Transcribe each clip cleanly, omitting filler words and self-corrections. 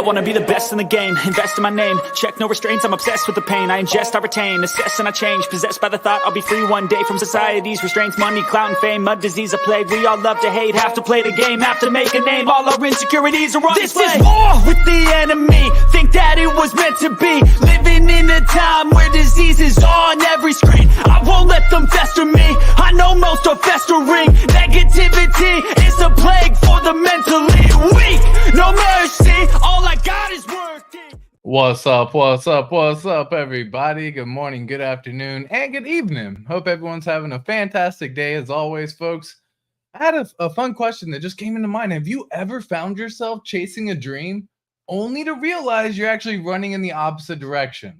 wanna be the best in the game, invest in my name, check no restraints, I'm obsessed with the pain. I ingest, I retain, assess and I change, possessed by the thought I'll be free one day from society's restraints. Money, clout and fame, mud, disease, a plague. We all love to hate, have to play the game, have to make a name. All our insecurities are on display. This is war with the enemy, think that it was meant to be. Living in a time where disease is on every screen. I won't let them fester me, I know most are festering. Negativity is a plague for the mentally weak. No mercy, all I got is working. What's up, everybody? Good morning, good afternoon, and good evening. Hope everyone's having a fantastic day as always, folks. I had a fun question that just came into mind. Have you ever found yourself chasing a dream only to realize you're actually running in the opposite direction?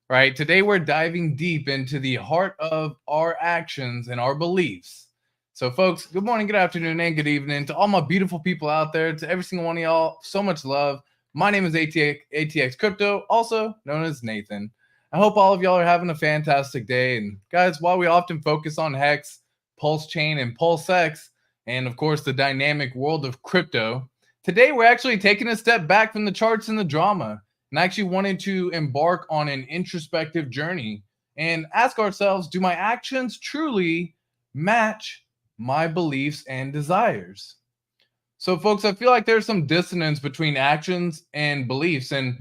Right? Today, we're diving deep into the heart of our actions and our beliefs. So, folks, good morning, good afternoon, and good evening to all my beautiful people out there, to every single one of y'all. So much love. My name is ATX Crypto, also known as Nathan. I hope all of y'all are having a fantastic day. And guys, while we often focus on Hex, Pulse Chain, and Pulse X, and of course the dynamic world of crypto, today we're actually taking a step back from the charts and the drama, and I actually wanted to embark on an introspective journey and ask ourselves, do my actions truly match my beliefs and desires? So, folks, I feel like there's some dissonance between actions and beliefs, and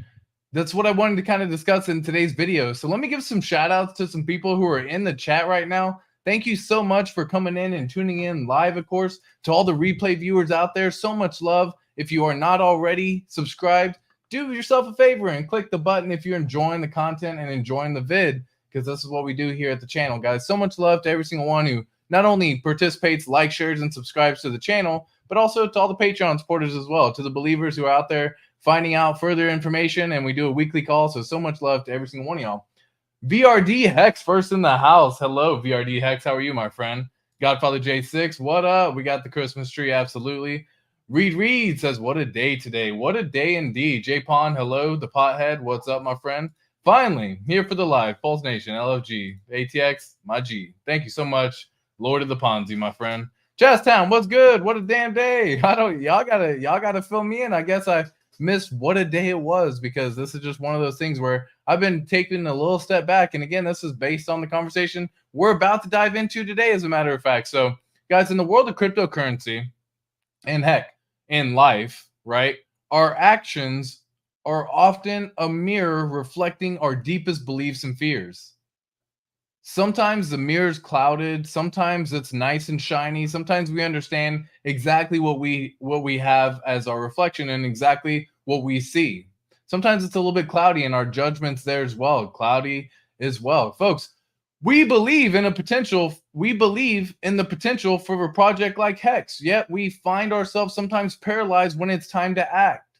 that's what I wanted to kind of discuss in today's video. So let me give some shout outs to some people who are in the chat right now. Thank you so much for coming in and tuning in live, of course. To all the replay viewers out there, so much love. If you are not already subscribed, do yourself a favor and click the button if you're enjoying the content and enjoying the vid, because this is what we do here at the channel, guys. So much love to every single one who not only participates, likes, shares, and subscribes to the channel, but also to all the Patreon supporters as well, to the believers who are out there finding out further information, and we do a weekly call, so much love to every single one of y'all. VRD Hex first in the house. Hello, VRD Hex. How are you, my friend? Godfather J6, what up? We got the Christmas tree, absolutely. Reed says, what a day today. What a day indeed. J Pon, hello. The Pothead, what's up, my friend? Finally, here for the live. Pulse Nation, LFG, ATX, my G. Thank you so much, Lord of the Ponzi, my friend. Jazztown, what's good? What a damn day. Y'all gotta fill me in. I guess I missed what a day it was, because this is just one of those things where I've been taking a little step back. And again, this is based on the conversation we're about to dive into today, as a matter of fact. So, guys, in the world of cryptocurrency, and heck, in life, right, our actions are often a mirror reflecting our deepest beliefs and fears. Sometimes the mirror's clouded, sometimes it's nice and shiny, sometimes we understand exactly what we have as our reflection and exactly what we see. Sometimes it's a little bit cloudy, and our judgment's there as well, cloudy as well. Folks, we believe in the potential for a project like Hex, yet we find ourselves sometimes paralyzed when it's time to act,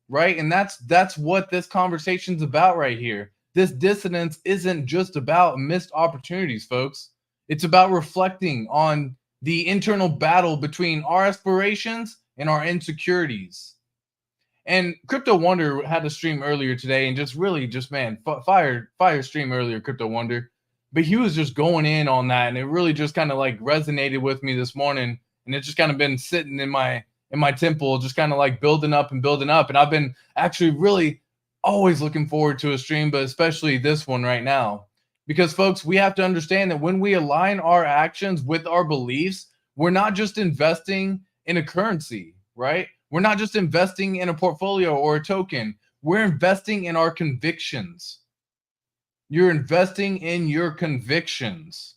right? And that's what this conversation's about right here. This dissonance isn't just about missed opportunities, folks. It's about reflecting on the internal battle between our aspirations and our insecurities. And Crypto Wonder had a stream earlier today, and fire stream earlier, Crypto Wonder. But he was just going in on that, and it really just kind of like resonated with me this morning. And it's just kind of been sitting in my temple, just kind of like building up. And I've been actually really always looking forward to a stream, but especially this one right now. Because, folks, we have to understand that when we align our actions with our beliefs, we're not just investing in a currency, right? We're not just investing in a portfolio or a token. We're investing in our convictions. You're investing in your convictions.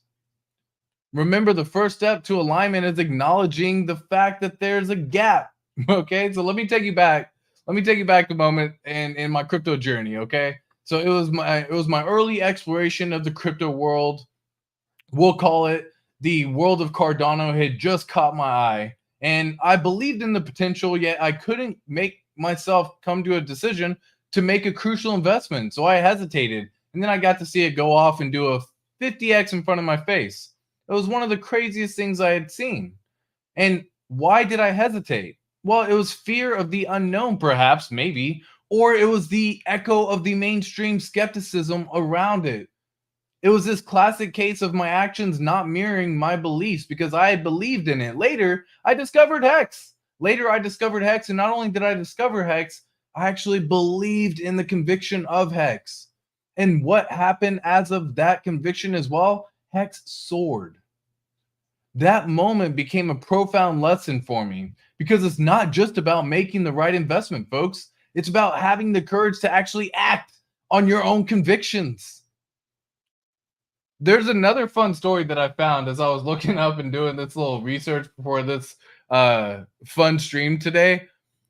Remember, the first step to alignment is acknowledging the fact that there's a gap. Okay, so let me take you back a moment in my crypto journey. Okay, so it was my early exploration of the crypto world. We'll call it the world of Cardano had just caught my eye, and I believed in the potential, yet I couldn't make myself come to a decision to make a crucial investment. So I hesitated, and then I got to see it go off and do a 50x in front of my face. It was one of the craziest things I had seen. And why did I hesitate? Well, it was fear of the unknown, perhaps, maybe, or it was the echo of the mainstream skepticism around it. It was this classic case of my actions not mirroring my beliefs because I had believed in it. Later, I discovered Hex. And not only did I discover Hex, I actually believed in the conviction of Hex. And what happened as of that conviction as well? Hex soared. That moment became a profound lesson for me because it's not just about making the right investment, folks. It's about having the courage to actually act on your own convictions. There's another fun story that I found as I was looking up and doing this little research before this fun stream today,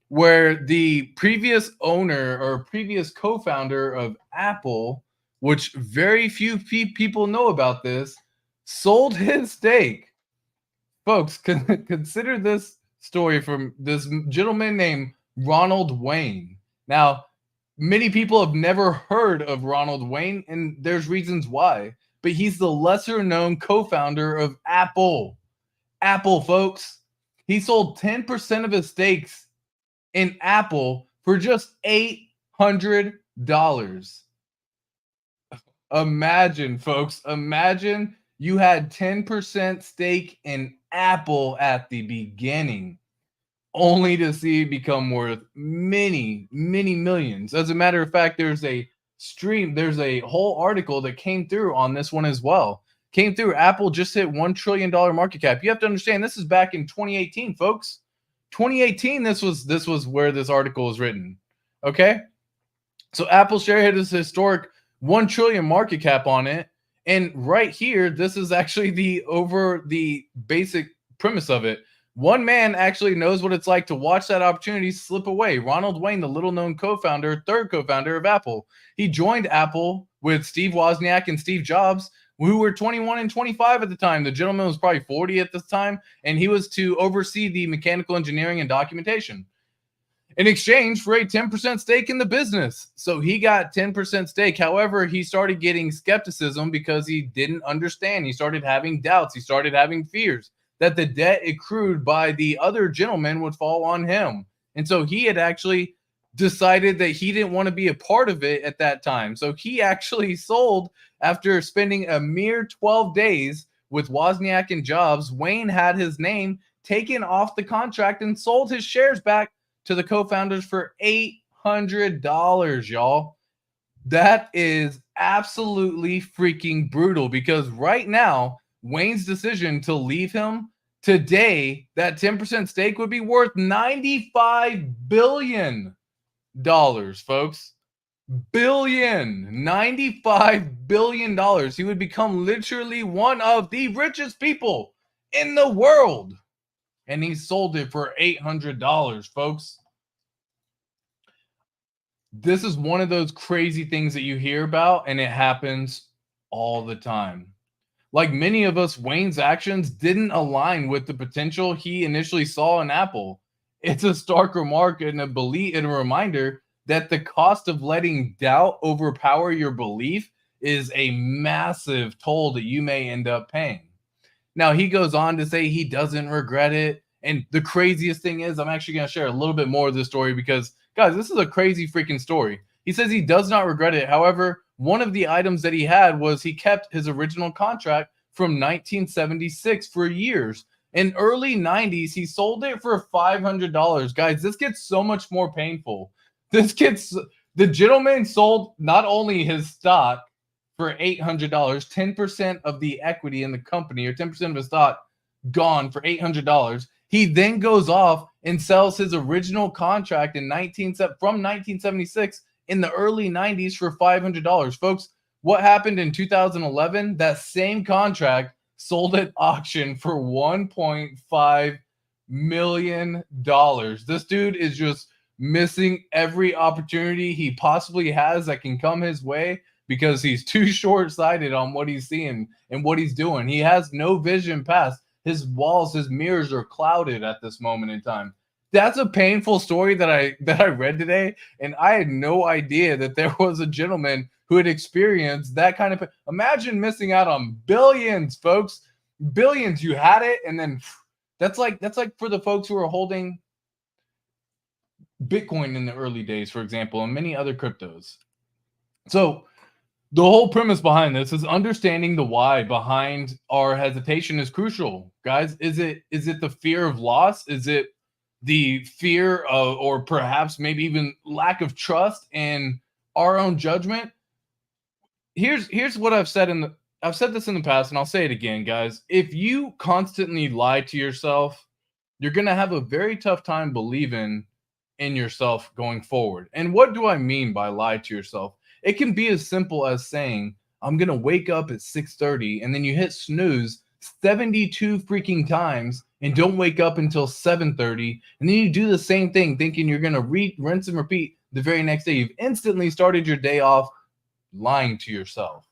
where the previous owner or previous co-founder of Apple, which very few people know about this, sold his stake. Folks, consider this story from this gentleman named Ronald Wayne. Now, many people have never heard of Ronald Wayne, and there's reasons why. But he's the lesser known co-founder of Apple. Apple, folks. He sold 10% of his stakes in Apple for just $800. Imagine, folks. Imagine you had 10% stake in Apple at the beginning, only to see it become worth many, many millions. As a matter of fact, there's a whole article that came through on this one as well. Came through. Apple just hit $1 trillion market cap. You have to understand, this is back in 2018, folks. 2018, this was where this article was written. Okay? So Apple share hit his historic 1 trillion market cap on it. And right here, this is actually the basic premise of it. One man actually knows what it's like to watch that opportunity slip away. Ronald Wayne, the little-known third co-founder of Apple. He joined Apple with Steve Wozniak and Steve Jobs, who were 21 and 25 at the time. The gentleman was probably 40 at this time, and he was to oversee the mechanical engineering and documentation in exchange for a 10% stake in the business. So he got 10% stake. However, he started getting skepticism because he didn't understand. He started having doubts. He started having fears that the debt accrued by the other gentleman would fall on him. And so he had actually decided that he didn't want to be a part of it at that time. So he actually sold after spending a mere 12 days with Wozniak and Jobs. Wayne had his name taken off the contract and sold his shares back to the co-founders for $800, y'all. That is absolutely freaking brutal, because right now, Wayne's decision to leave him today, that 10% stake would be worth $95 billion, folks. $95 billion. He would become literally one of the richest people in the world. And he sold it for $800, folks. This is one of those crazy things that you hear about, and it happens all the time. Like many of us, Wayne's actions didn't align with the potential he initially saw in Apple. It's a stark remark and a reminder that the cost of letting doubt overpower your belief is a massive toll that you may end up paying. Now, he goes on to say he doesn't regret it. And the craziest thing is, I'm actually going to share a little bit more of this story because, guys, this is a crazy freaking story. He says he does not regret it. However, one of the items that he had was he kept his original contract from 1976 for years. In early 90s, he sold it for $500. Guys, this gets so much more painful. The gentleman sold not only his stock for $800, 10% of the equity in the company, or 10% of his stock gone for $800. He then goes off and sells his original contract from 1976 in the early 90s for $500. Folks, what happened in 2011? That same contract sold at auction for $1.5 million. This dude is just missing every opportunity he possibly has that can come his way because he's too short-sighted on what he's seeing and what he's doing. He has no vision past. His walls, his mirrors are clouded at this moment in time. That's a painful story that I read today, and I had no idea that there was a gentleman who had experienced that kind of. Imagine missing out on billions, folks. Billions. You had it, and then that's like for the folks who are holding Bitcoin in the early days, for example, and many other cryptos. So the whole premise behind this is understanding the why behind our hesitation is crucial, guys. Is it the fear of loss? Is it the fear of, or perhaps maybe even lack of trust in our own judgment. Here's what I've said this in the past, and I'll say it again, guys. If you constantly lie to yourself, you're gonna have a very tough time believing in yourself going forward. And what do I mean by lie to yourself? It can be as simple as saying, I'm gonna wake up at 6:30, and then you hit snooze 72 freaking times and don't wake up until 7:30, and then you do the same thing thinking you're gonna rinse and repeat the very next day. You've instantly started your day off lying to yourself.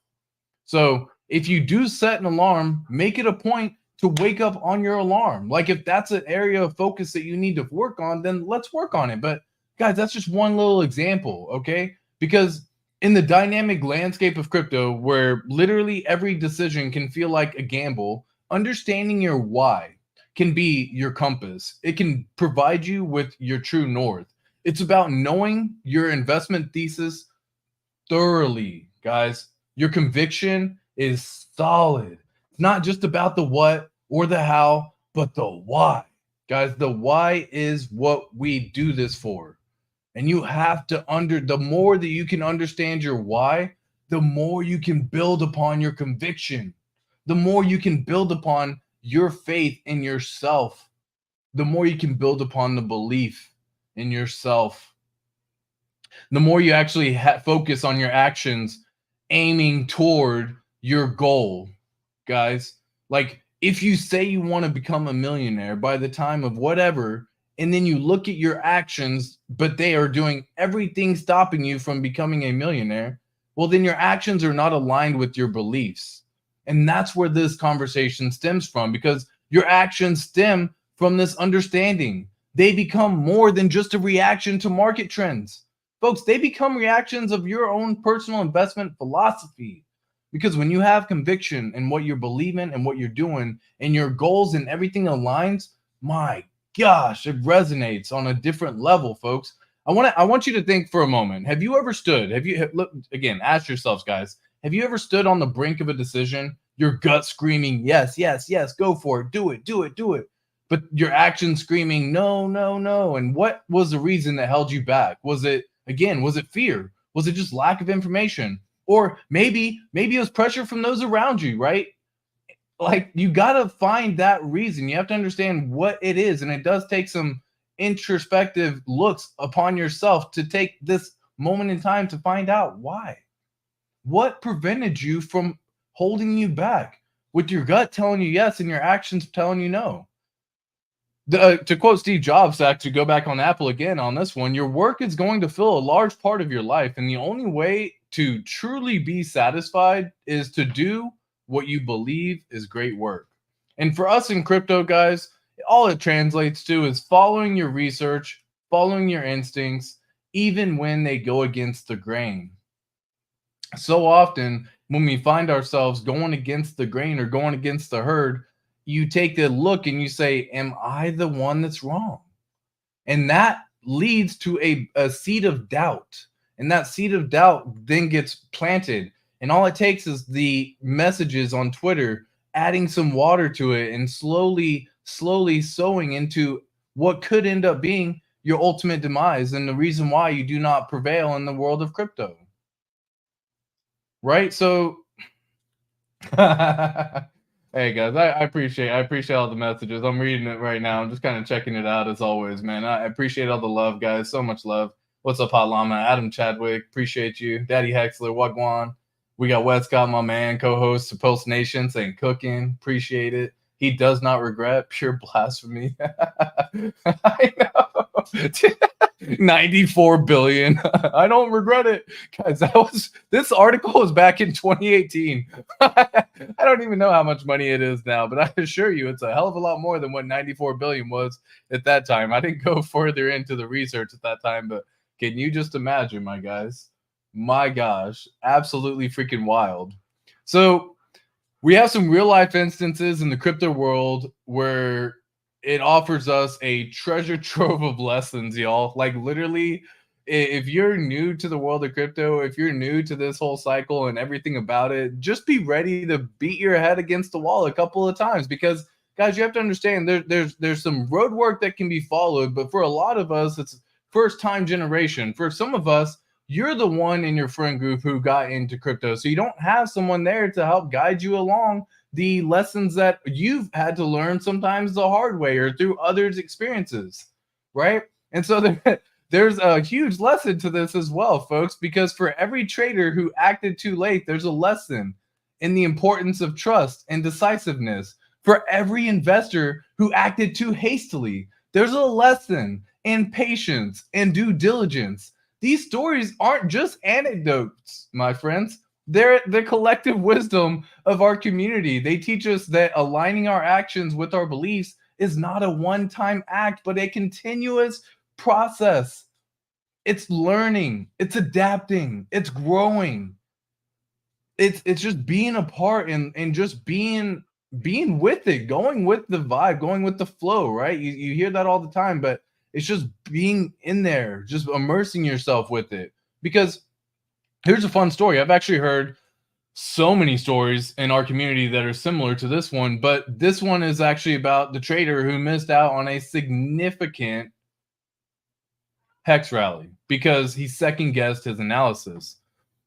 So if you do set an alarm, make it a point to wake up on your alarm. Like if that's an area of focus that you need to work on, then let's work on it. But guys, that's just one little example, okay? Because in the dynamic landscape of crypto, where literally every decision can feel like a gamble, understanding your why can be your compass. It can provide you with your true north. It's about knowing your investment thesis thoroughly, guys. Your conviction is solid. It's not just about the what or the how, but the why. Guys, the why is what we do this for. And you have to the more that you can understand your why, the more you can build upon your conviction. The more you can build upon your faith in yourself. The more you can build upon the belief in yourself. The more you actually focus on your actions aiming toward your goal, guys. Like if you say you want to become a millionaire by the time of whatever, and then you look at your actions, but they are doing everything stopping you from becoming a millionaire, well, then your actions are not aligned with your beliefs. And that's where this conversation stems from, because your actions stem from this understanding. They become more than just a reaction to market trends. Folks, they become reactions of your own personal investment philosophy. Because when you have conviction in what you're believing and what you're doing, and your goals and everything aligns, my gosh, it resonates on a different level, folks. I want you to think for a moment. Have you ever stood? Look again, ask yourselves, guys. Have you ever stood on the brink of a decision, your gut screaming, yes, yes, yes, go for it, do it, do it, do it, but your action screaming, no, no, no? And what was the reason that held you back? Was it fear? Was it just lack of information? Or maybe it was pressure from those around you, right? Like you got to find that reason. You have to understand what it is. And it does take some introspective looks upon yourself to take this moment in time to find out why. What prevented you from holding you back with your gut telling you yes and your actions telling you no? To quote Steve Jobs, to actually go back on Apple again on this one, your work is going to fill a large part of your life. And the only way to truly be satisfied is to do what you believe is great work. And for us in crypto, guys, all it translates to is following your research, following your instincts, even when they go against the grain. So often when we find ourselves going against the grain or going against the herd, you take a look and you say, am I the one that's wrong? And that leads to a seed of doubt. And that seed of doubt then gets planted. And all it takes is the messages on Twitter adding some water to it and slowly sowing into what could end up being your ultimate demise and the reason why you do not prevail in the world of crypto. Right? So hey guys, I appreciate all the messages. I'm reading it right now. I'm just kind of checking it out as always, man. I appreciate all the love, guys. So much love. What's up, Hot Llama? Adam Chadwick, appreciate you. Daddy Hexler, Wagwan. We got Westcott, my man, co-host to Post Nation, saying cooking. Appreciate it. He does not regret. Pure blasphemy. I know. 94 billion. I don't regret it. Guys, this article was back in 2018. I don't even know how much money it is now, but I assure you it's a hell of a lot more than what 94 billion was at that time. I didn't go further into the research at that time, but can you just imagine, my guys? My gosh, absolutely freaking wild. So we have some real life instances in the crypto world where it offers us a treasure trove of lessons, y'all. Like literally, if you're new to the world of crypto, if you're new to this whole cycle and everything about it, just be ready to beat your head against the wall a couple of times, because guys, you have to understand there's some road work that can be followed, but for a lot of us, it's first time generation. For some of us, you're the one in your friend group who got into crypto. So you don't have someone there to help guide you along the lessons that you've had to learn sometimes the hard way or through others' experiences, right? And so there's a huge lesson to this as well, folks, because for every trader who acted too late, there's a lesson in the importance of trust and decisiveness. For every investor who acted too hastily, there's a lesson in patience and due diligence. These stories aren't just anecdotes, my friends. They're the collective wisdom of our community. They teach us that aligning our actions with our beliefs is not a one-time act, but a continuous process. It's learning, it's adapting, it's growing. It's just being a part and just being with it, going with the vibe, going with the flow, right? You hear that all the time, but it's just being in there, just immersing yourself with it. Because here's a fun story. I've actually heard so many stories in our community that are similar to this one, but this one is actually about the trader who missed out on a significant hex rally because he second guessed his analysis.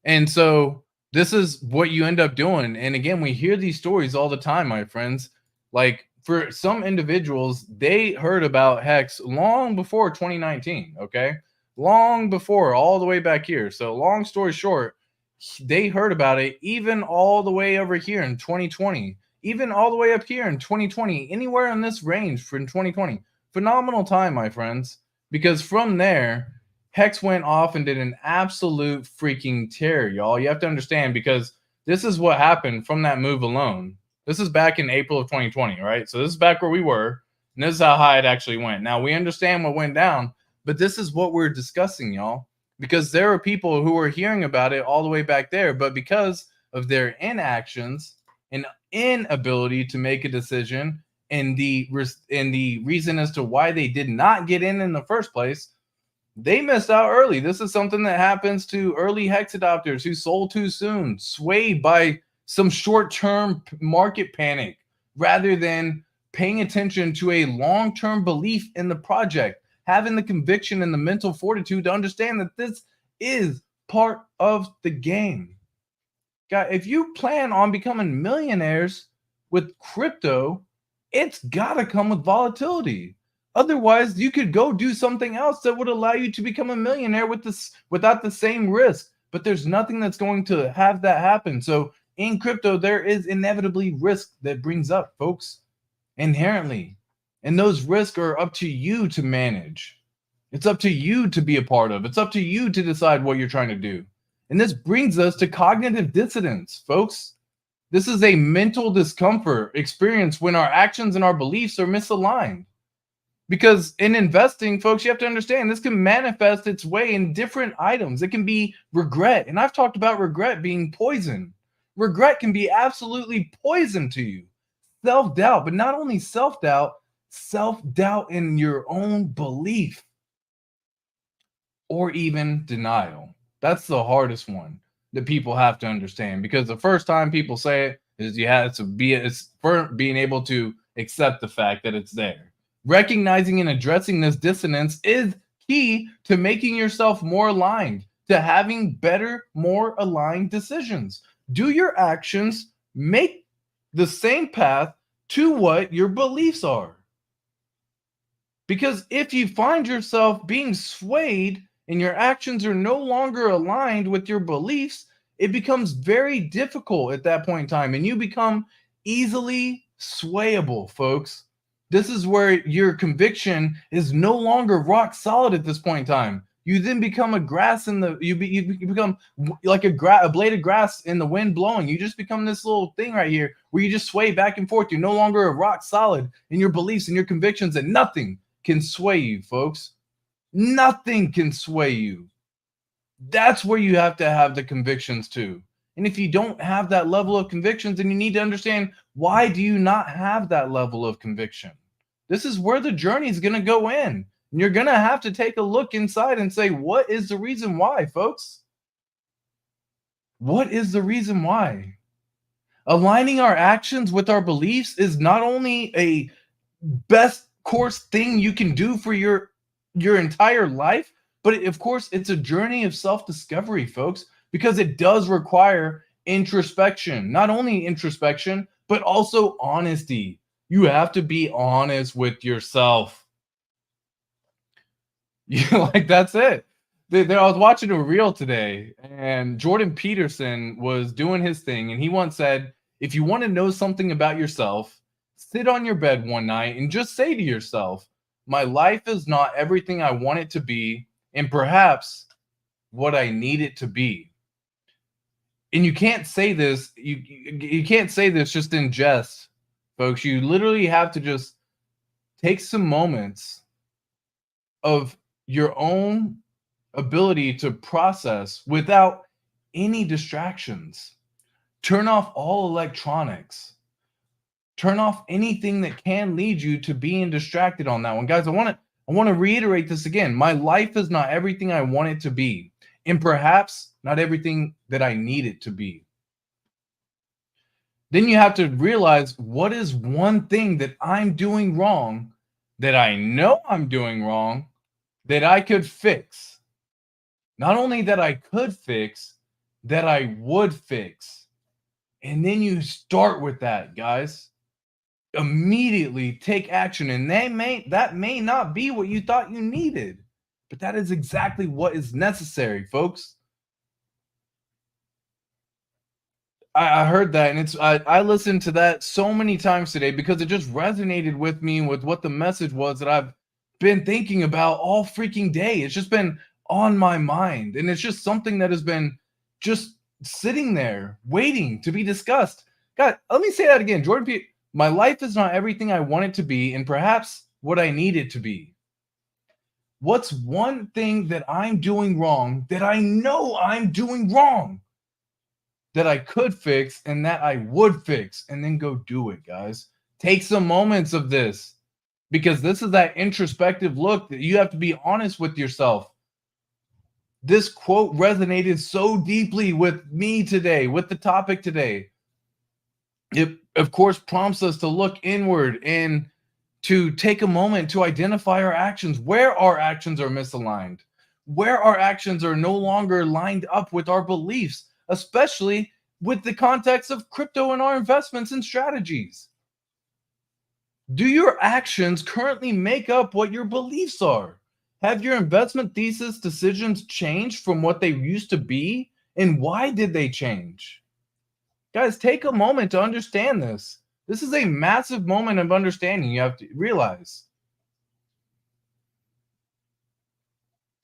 And so this is what you end up doing. And again, we hear these stories all the time, my friends. Like for some individuals, they heard about hex long before 2019, okay? Long before, all the way back here. So long story short, they heard about it even all the way over here in 2020, even all the way up here in 2020, anywhere in this range for 2020. Phenomenal time, my friends, because from there, Hex went off and did an absolute freaking tear, y'all. You have to understand, because this is what happened from that move alone. This is back in April of 2020, right? So this is back where we were, and this is how high it actually went. Now, we understand what went down, but this is what we're discussing, y'all, because there are people who are hearing about it all the way back there, but because of their inactions and inability to make a decision and the reason as to why they did not get in the first place, they missed out early. This is something that happens to early hex adopters who sold too soon, swayed by some short-term market panic, rather than paying attention to a long-term belief in the project, having the conviction and the mental fortitude to understand that this is part of the game. Guys, if you plan on becoming millionaires with crypto, it's got to come with volatility. Otherwise, you could go do something else that would allow you to become a millionaire with this without the same risk. But there's nothing that's going to have that happen. So in crypto, there is inevitably risk that brings up, folks, inherently. And those risks are up to you to manage. It's up to you to be a part of. It's up to you to decide what you're trying to do. And this brings us to cognitive dissonance, folks. This is a mental discomfort experience when our actions and our beliefs are misaligned. Because in investing, folks, you have to understand this can manifest its way in different items. It can be regret. And I've talked about regret being poison. Regret can be absolutely poison to you. Self-doubt, but not only self-doubt in your own belief, or even denial. That's the hardest one that people have to understand, because the first time people say it is it's for being able to accept the fact that it's there. Recognizing and addressing this dissonance is key to making yourself more aligned, to having better, more aligned decisions. Do your actions make the same path to what your beliefs are? Because if you find yourself being swayed and your actions are no longer aligned with your beliefs, it becomes very difficult at that point in time, and you become easily swayable, folks. This is where your conviction is no longer rock solid at this point in time. You then become a grass in the you become like a blade of grass in the wind blowing. You just become this little thing right here where you just sway back and forth. You're no longer a rock solid in your beliefs and your convictions, and nothing can sway you, folks. Nothing can sway you. That's where you have to have the convictions too. And if you don't have that level of convictions, then you need to understand, why do you not have that level of conviction? This is where the journey is going to go in. And you're going to have to take a look inside and say, what is the reason why, folks? What is the reason why? Aligning our actions with our beliefs is not only a best course thing you can do for your entire life, but of course it's a journey of self-discovery, folks, because it does require introspection. Not only introspection, but also honesty. You have to be honest with yourself. Like, that's it. I was watching a reel today, and Jordan Peterson was doing his thing, and he once said, if you want to know something about yourself, sit on your bed one night and just say to yourself, my life is not everything I want it to be, and perhaps what I need it to be. And you can't say this, you can't say this just in jest, folks. You literally have to just take some moments of your own ability to process without any distractions. Turn off all electronics. Turn off anything that can lead you to being distracted on that one. Guys, I want to reiterate this again. My life is not everything I want it to be, and perhaps not everything that I need it to be. Then you have to realize, what is one thing that I'm doing wrong, that I know I'm doing wrong, that I could fix? Not only that I could fix, that I would fix. And then you start with that, guys. Immediately take action. And that may not be what you thought you needed, but that is exactly what is necessary, folks. I heard that, and I listened to that so many times today because it just resonated with me with what the message was that I've been thinking about all freaking day. It's just been on my mind, and it's just something that has been just sitting there waiting to be discussed. God, let me say that again. Jordan P. My life is not everything I want it to be, and perhaps what I need it to be. What's one thing that I'm doing wrong, that I know I'm doing wrong, that I could fix and that I would fix? And then go do it, guys. Take some moments of this, because this is that introspective look that you have to be honest with yourself. This quote resonated so deeply with me today, with the topic today. It, of course, prompts us to look inward and to take a moment to identify our actions, where our actions are misaligned, where our actions are no longer lined up with our beliefs, especially with the context of crypto and our investments and strategies. Do your actions currently make up what your beliefs are? Have your investment thesis decisions changed from what they used to be? And why did they change? Guys, take a moment to understand this. This is a massive moment of understanding you have to realize.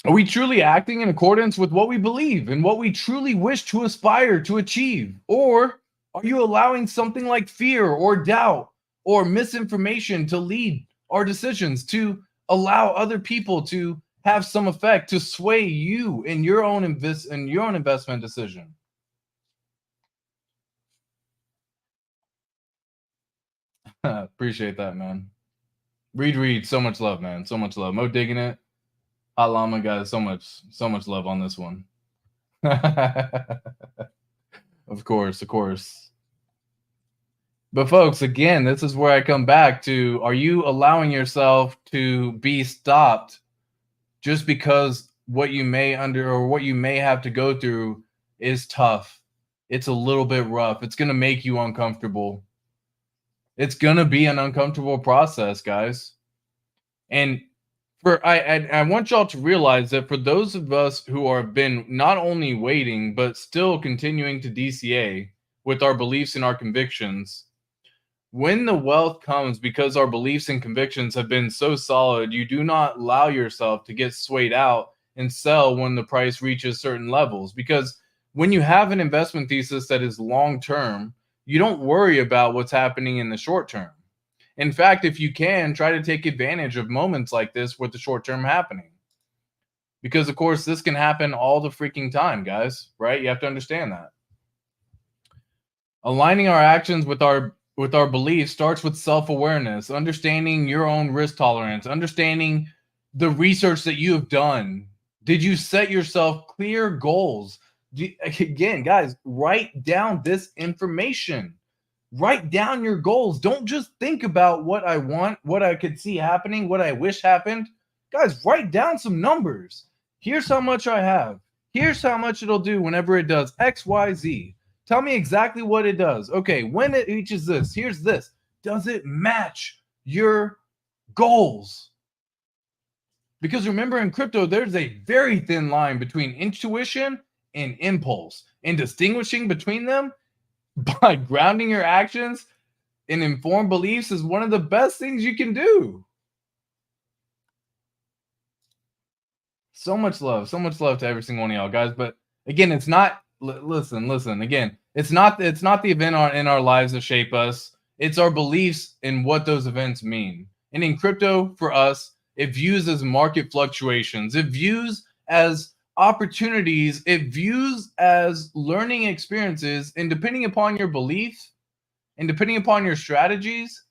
Are we truly acting in accordance with what we believe and what we truly wish to aspire to achieve? Or are you allowing something like fear or doubt or misinformation to lead our decisions, to allow other people to have some effect, to sway you in your own investment decision? Appreciate that, man. Reed, so much love, man. So much love. Mo digging it. Hot Llama, guys, so much love on this one. Of course. But folks, again, this is where I come back to, are you allowing yourself to be stopped just because what you may have to go through is tough? It's a little bit rough. It's going to make you uncomfortable. It's going to be an uncomfortable process, guys. And I want y'all to realize that for those of us who have been not only waiting, but still continuing to DCA with our beliefs and our convictions, when the wealth comes because our beliefs and convictions have been so solid, you do not allow yourself to get swayed out and sell when the price reaches certain levels. Because when you have an investment thesis that is long-term, you don't worry about what's happening in the short term. In fact, if you can, try to take advantage of moments like this with the short term happening. Because, of course, this can happen all the freaking time, guys, right? You have to understand that. Aligning our actions with our beliefs starts with self-awareness, understanding your own risk tolerance, understanding the research that you have done. Did you set yourself clear goals? Again, guys, write down this information. Write down your goals. Don't just think about what I want, what I could see happening, what I wish happened. Guys, write down some numbers. Here's how much I have. Here's how much it'll do whenever it does X, Y, Z. Tell me exactly what it does. Okay, when it reaches this, here's this. Does it match your goals? Because remember, in crypto, there's a very thin line between intuition and impulse. And distinguishing between them by grounding your actions in informed beliefs is one of the best things you can do. So much love to every single one of y'all, guys. But again, it's not. Listen. Again, it's not the event in our lives that shape us. It's our beliefs in what those events mean. And in crypto, for us, it views as market fluctuations. It views as opportunities. It views as learning experiences. And depending upon your beliefs and depending upon your strategies,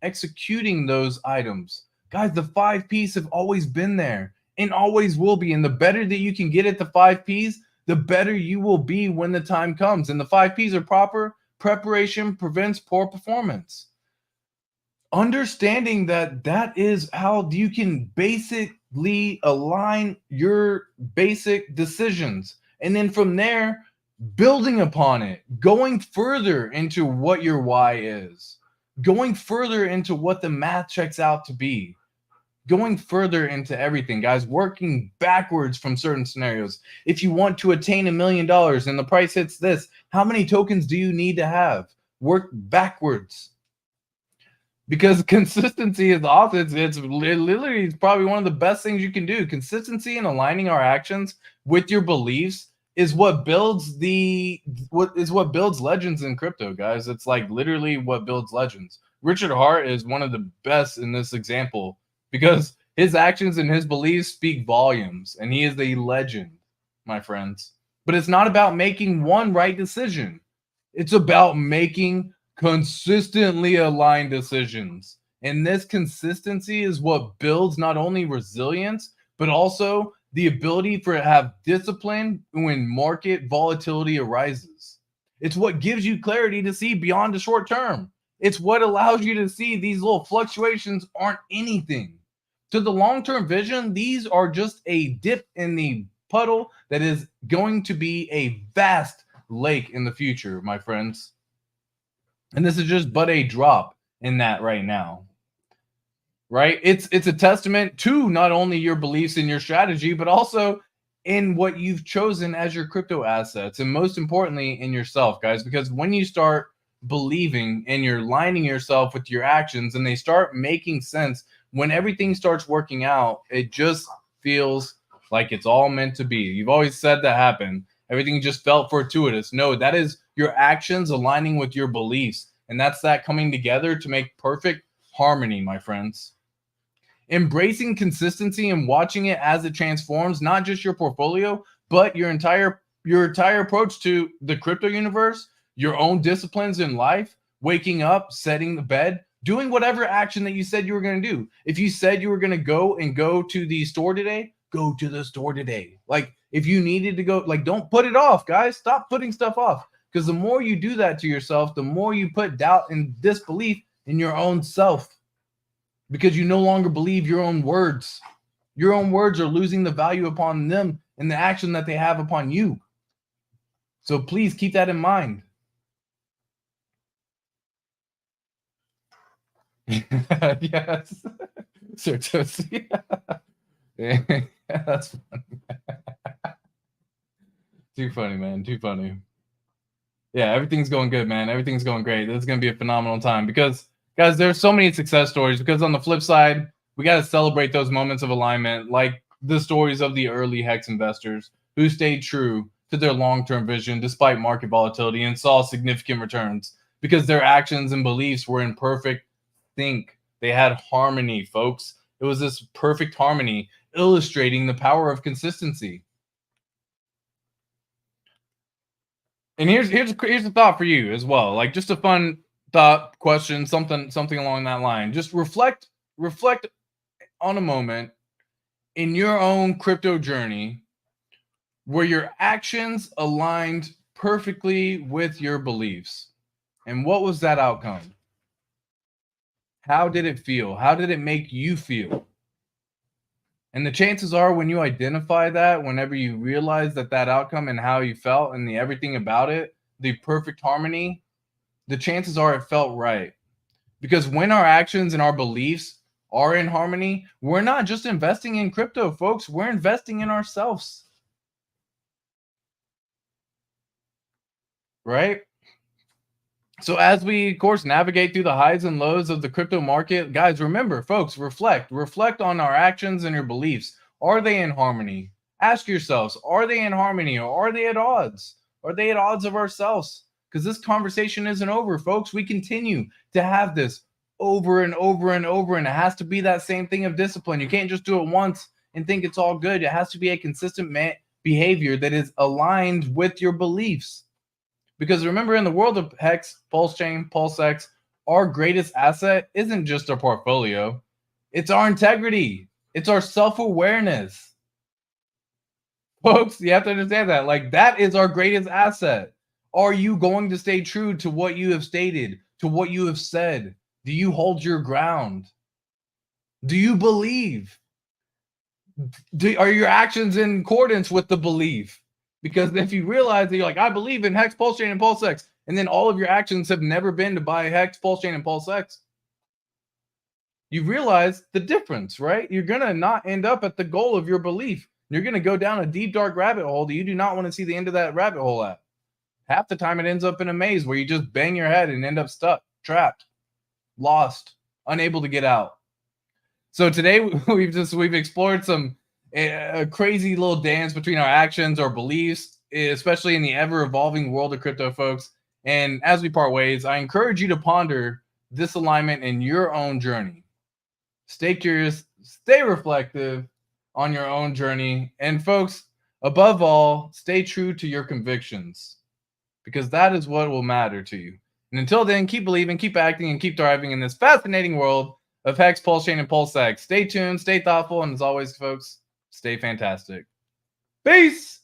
executing those items. Guys, the 5 P's have always been there and always will be. And the better that you can get at the 5 P's, the better you will be when the time comes. And the 5 P's are proper preparation prevents poor performance. Understanding that is how you can basically align your basic decisions. And then from there, building upon it, going further into what your why is, going further into what the math checks out to be, going further into everything, guys, working backwards from certain scenarios. If you want to attain $1 million and the price hits this, how many tokens do you need to have? Work backwards. Because consistency is awesome. It's literally probably one of the best things you can do. Consistency and aligning our actions with your beliefs is what builds legends in crypto, guys. It's like literally what builds legends. Richard Hart is one of the best in this example because his actions and his beliefs speak volumes, and he is a legend, my friends. But it's not about making one right decision. It's about making consistently aligned decisions. And this consistency is what builds not only resilience, but also the ability for it to have discipline when market volatility arises. It's what gives you clarity to see beyond the short term. It's what allows you to see these little fluctuations aren't anything. To the long-term vision, these are just a dip in the puddle that is going to be a vast lake in the future, my friends. And this is just but a drop in that right now. Right? It's a testament to not only your beliefs in your strategy, but also in what you've chosen as your crypto assets. And most importantly, in yourself, guys, because when you start believing and you're lining yourself with your actions and they start making sense, when everything starts working out, it just feels like it's all meant to be. You've always said that happened. Everything just felt fortuitous. No, that is your actions aligning with your beliefs. And that's that coming together to make perfect harmony, my friends. Embracing consistency and watching it as it transforms, not just your portfolio, but your entire approach to the crypto universe, your own disciplines in life, waking up, setting the bed, doing whatever action that you said you were going to do. If you said you were going to go to the store today, go to the store today. Like if you needed to go, like don't put it off, guys. Stop putting stuff off. Because the more you do that to yourself, the more you put doubt and disbelief in your own self. Because you no longer believe your own words. Your own words are losing the value upon them and the action that they have upon you. So please keep that in mind. Yes. Certosi. Yeah, that's funny. Too funny, man. Too funny. Yeah, everything's going good, man. Everything's going great. This is going to be a phenomenal time because, guys, there's so many success stories. Because on the flip side, we got to celebrate those moments of alignment, like the stories of the early Hex investors who stayed true to their long-term vision despite market volatility and saw significant returns because their actions and beliefs were in perfect sync. They had harmony, folks. It was this perfect harmony illustrating the power of consistency. And here's a thought for you as well. Like just a fun thought, question, something along that line. Just reflect on a moment in your own crypto journey where your actions aligned perfectly with your beliefs. And what was that outcome? How did it feel? How did it make you feel? And the chances are, when you identify that, whenever you realize that outcome and how you felt and everything about it, the perfect harmony, the chances are it felt right. Because when our actions and our beliefs are in harmony, we're not just investing in crypto, folks. We're investing in ourselves. Right? So as we, of course, navigate through the highs and lows of the crypto market, guys, remember, folks, reflect on our actions and your beliefs. Are they in harmony? Ask yourselves, are they in harmony, or are they at odds? Are they at odds of ourselves? Because this conversation isn't over, folks. We continue to have this over and over and over, and it has to be that same thing of discipline. You can't just do it once and think it's all good. It has to be a consistent behavior that is aligned with your beliefs. Because remember, in the world of Hex, Pulse Chain, PulseX, our greatest asset isn't just our portfolio. It's our integrity. It's our self-awareness. Folks, you have to understand that. Like, that is our greatest asset. Are you going to stay true to what you have stated, to what you have said? Do you hold your ground? Do you believe? Are your actions in accordance with the belief? Because if you realize that you're like, I believe in Hex, Pulse Chain, and PulseX, and then all of your actions have never been to buy Hex, Pulse Chain, and PulseX, you realize the difference, right? You're going to not end up at the goal of your belief. You're going to go down a deep, dark rabbit hole that you do not want to see the end of that rabbit hole at. Half the time it ends up in a maze where you just bang your head and end up stuck, trapped, lost, unable to get out. So today we've explored a crazy little dance between our actions, our beliefs, especially in the ever-evolving world of crypto, folks. And as we part ways, I encourage you to ponder this alignment in your own journey. Stay curious, stay reflective on your own journey. And folks, above all, stay true to your convictions, because that is what will matter to you. And until then, keep believing, keep acting, and keep thriving in this fascinating world of Hex, Pulse Chain, and PulseX. Stay tuned, stay thoughtful, and as always, folks, stay fantastic. Peace!